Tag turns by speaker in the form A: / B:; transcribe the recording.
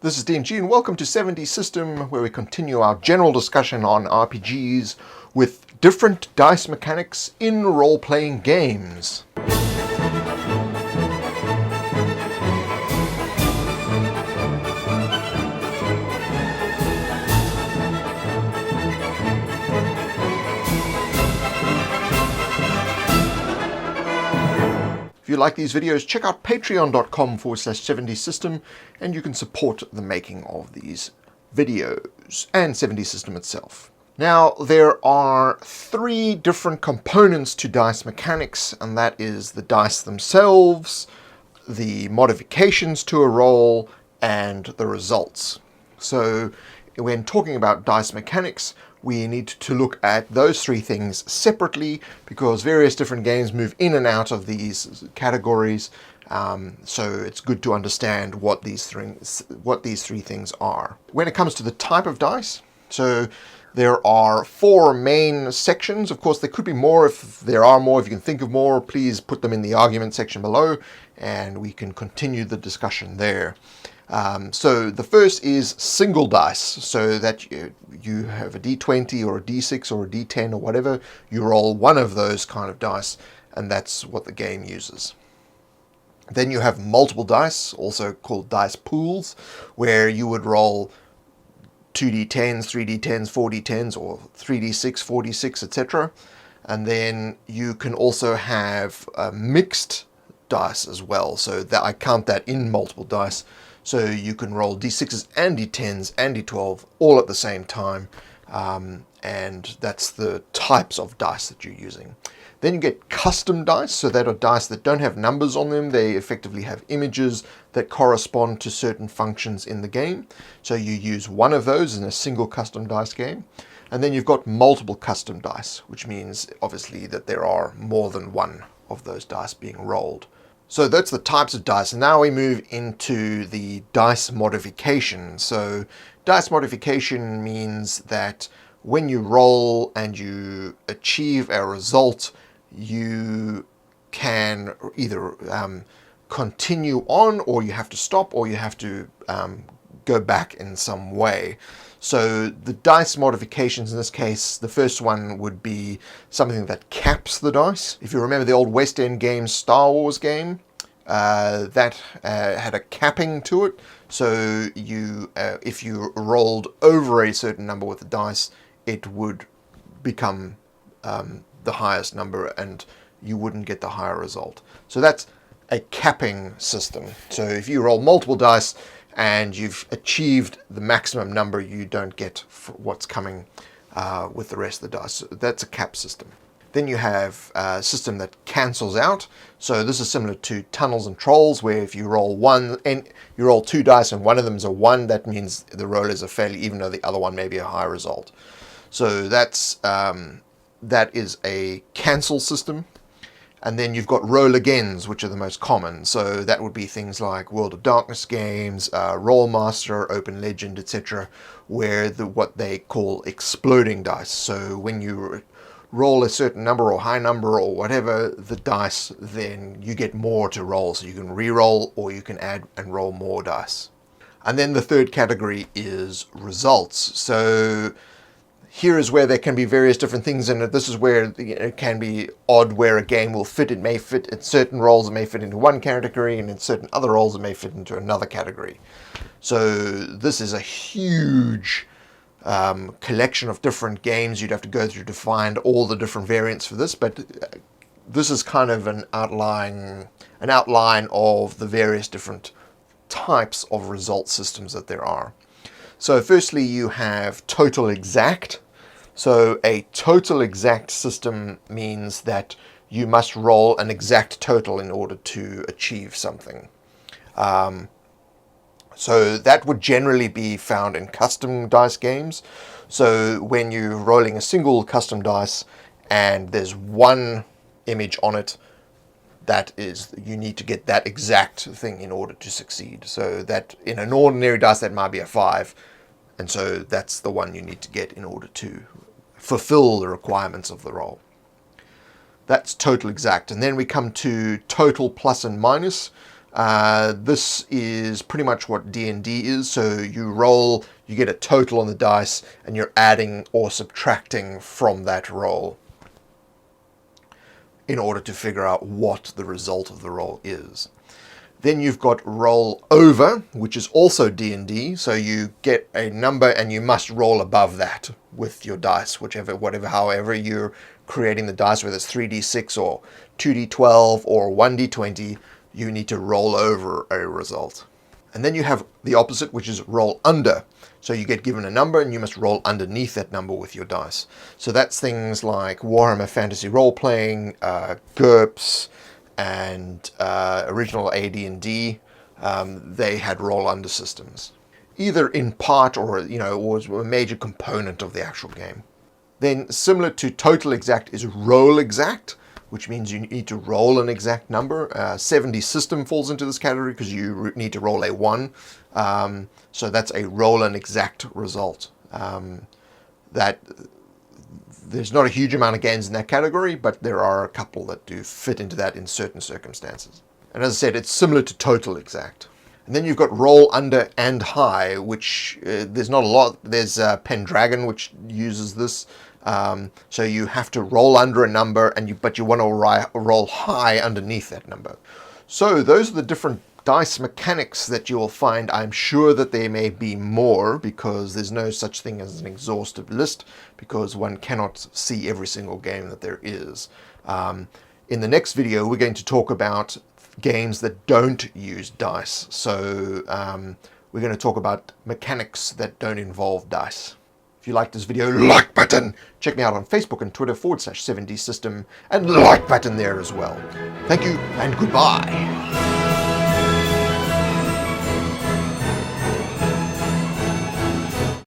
A: This is DMG and welcome to 7D System, where we continue our general discussion on RPGs with different dice mechanics in role-playing games. If you like these videos, check out patreon.com/7D System and you can support the making of these videos and 7D System itself. Now, there are three different components to dice mechanics, and that is the dice themselves, the modifications to a roll, and the results. So when talking about dice mechanics, we need to look at those three things separately because various different games move in and out of these categories. So it's good to understand what these three things are. When it comes to the type of dice, so there are four main sections. Of course, there could be more. If there are more, if you can think of more, please put them in the argument section below and we can continue the discussion there. So the first is single dice, so that you have a D20 or a D6 or a D10 or whatever, you roll one of those kind of dice, and that's what the game uses. Then you have multiple dice, also called dice pools, where you would roll 2D10s, 3D10s, 4D10s, or 3D6, 4D6, etc. And then you can also have mixed dice as well, so that I count that in multiple dice. So you can roll D6s and D10s and D12 all at the same time, and that's the types of dice that you're using. Then you get custom dice, so that are dice that don't have numbers on them. They effectively have images that correspond to certain functions in the game. So you use one of those in a single custom dice game. And then you've got multiple custom dice, which means obviously that there are more than one of those dice being rolled. So that's the types of dice. And now we move into the dice modification. So dice modification means that when you roll and you achieve a result, you can either continue on, or you have to stop, or you have to go back in some way. So the dice modifications in this case, the first one would be something that caps the dice. If you remember the old West End game, Star Wars game, that had a capping to it. So you, if you rolled over a certain number with the dice, it would become the highest number and you wouldn't get the higher result. So that's a capping system. So if you roll multiple dice and you've achieved the maximum number, you don't get what's coming with the rest of the dice. So that's a cap system. Then you have a system that cancels out. So this is similar to Tunnels and Trolls, where if you roll one and you roll two dice and one of them is a 1, that means the roll is a failure, even though the other one may be a high result. So that's that is a cancel system. And then you've got roll agains, which are the most common. So that would be things like World of Darkness games, Rollmaster, Open Legend, etc., where what they call exploding dice. So when you roll a certain number or high number or whatever, the dice, then you get more to roll. So you can re-roll or you can add and roll more dice. And then the third category is results. So here is where there can be various different things in it. This is where it can be odd where a game will fit. It may fit in certain roles, it may fit into one category, and in certain other roles it may fit into another category. So this is a huge collection of different games you'd have to go through to find all the different variants for this, but this is kind of an outline of the various different types of result systems that there are. So firstly, you have total exact. So a total exact system means that you must roll an exact total in order to achieve something. So that would generally be found in custom dice games. So when you're rolling a single custom dice and there's one image on it, that is, you need to get that exact thing in order to succeed. So that in an ordinary dice, that might be a 5. And so that's the one you need to get in order to fulfill the requirements of the roll. That's total exact. And then we come to total plus and minus. This is pretty much what D&D is. So you roll, you get a total on the dice, and you're adding or subtracting from that roll in order to figure out what the result of the roll is. Then you've got roll over, which is also D&D. So you get a number and you must roll above that with your dice, however you're creating the dice, whether it's 3d6 or 2d12 or 1d20, you need to roll over a result. And then you have the opposite, which is roll under. So you get given a number and you must roll underneath that number with your dice. So that's things like Warhammer Fantasy Role-Playing, GURPS, and original AD&D. They had roll under systems, either in part or was a major component of the actual game. Then similar to total exact is roll exact, which means you need to roll an exact number. 70 system falls into this category because you need to roll a 1. So that's a roll an exact result. There's not a huge amount of games in that category, but there are a couple that do fit into that in certain circumstances. And as I said, it's similar to total exact. And then you've got roll under and high, which there's not a lot. There's Pendragon, which uses this. So you have to roll under a number, but you want to roll high underneath that number. So those are the different dice mechanics that you will find. I'm sure that there may be more, because there's no such thing as an exhaustive list, because one cannot see every single game that there is. In the next video, we're going to talk about games that don't use dice. So we're going to talk about mechanics that don't involve dice. If you like this video, like button. Check me out on Facebook and Twitter /7dsystem, and like button there as well. Thank you and goodbye.